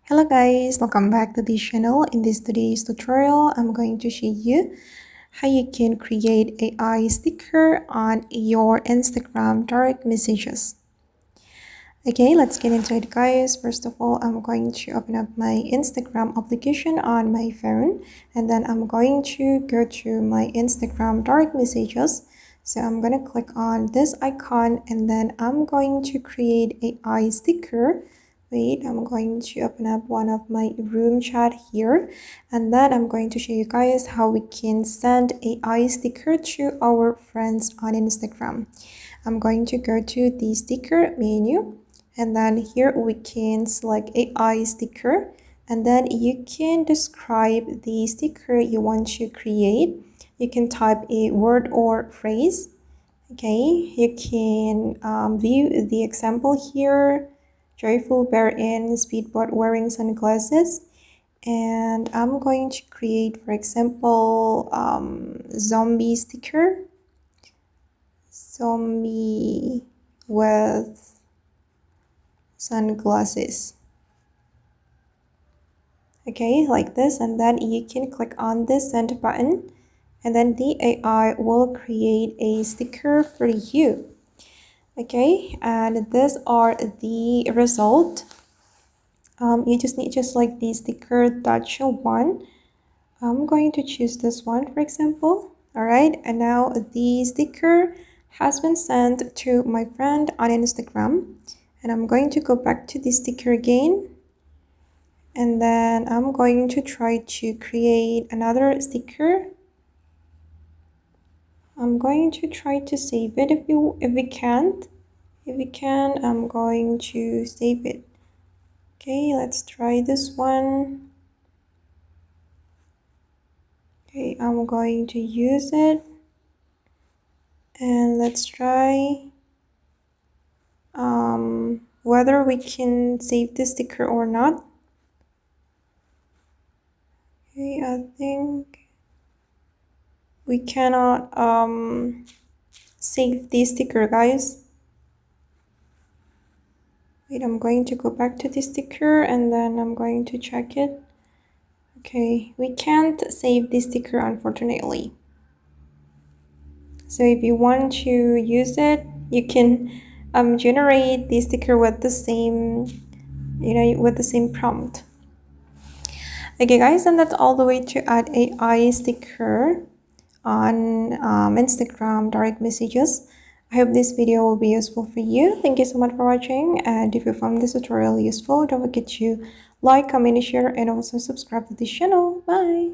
Hello guys, welcome back to this channel. In this today's tutorial, I'm going to show you how you can create AI sticker on your Instagram direct messages. Okay, let's get into it guys. First of all, I'm going to open up my Instagram application on my phone, and then I'm going to go to my Instagram direct messages. So I'm going to click on this icon, and then I'm going to create AI sticker. Wait, I'm going to open up one of my room chat here, and then I'm going to show you guys how we can send AI sticker to our friends on Instagram. I'm going to go to the sticker menu, and then here we can select AI sticker, and then you can describe the sticker you want to create. You can type a word or phrase. Okay, you can view the example here. Joyful bear in speedboat wearing sunglasses, and I'm going to create, for example, zombie sticker, zombie with sunglasses. Okay, like this, and then you can click on this send button, and then the AI will create a sticker for you. Okay, and these are the result. You just need like the sticker that you want. I'm going to choose this one, for example. All right, and now the sticker has been sent to my friend on Instagram, and I'm going to go back to the sticker again, and then I'm going to try to create another sticker. I'm going to try to save it. If we can't, I'm going to save it. Okay, let's try this one. Okay, I'm going to use it, and let's try whether we can save the sticker or not. Okay, I think we cannot save the sticker, guys. Wait, I'm going to go back to the sticker, and then I'm going to check it. Okay, we can't save the sticker, unfortunately. So if you want to use it, you can generate the sticker with the same, with the same prompt. Okay guys, and that's all the way to add AI sticker on Instagram direct messages. I hope this video will be useful for you. Thank you so much for watching, and if you found this tutorial useful, don't forget to like, comment, share, and also subscribe to this channel. Bye.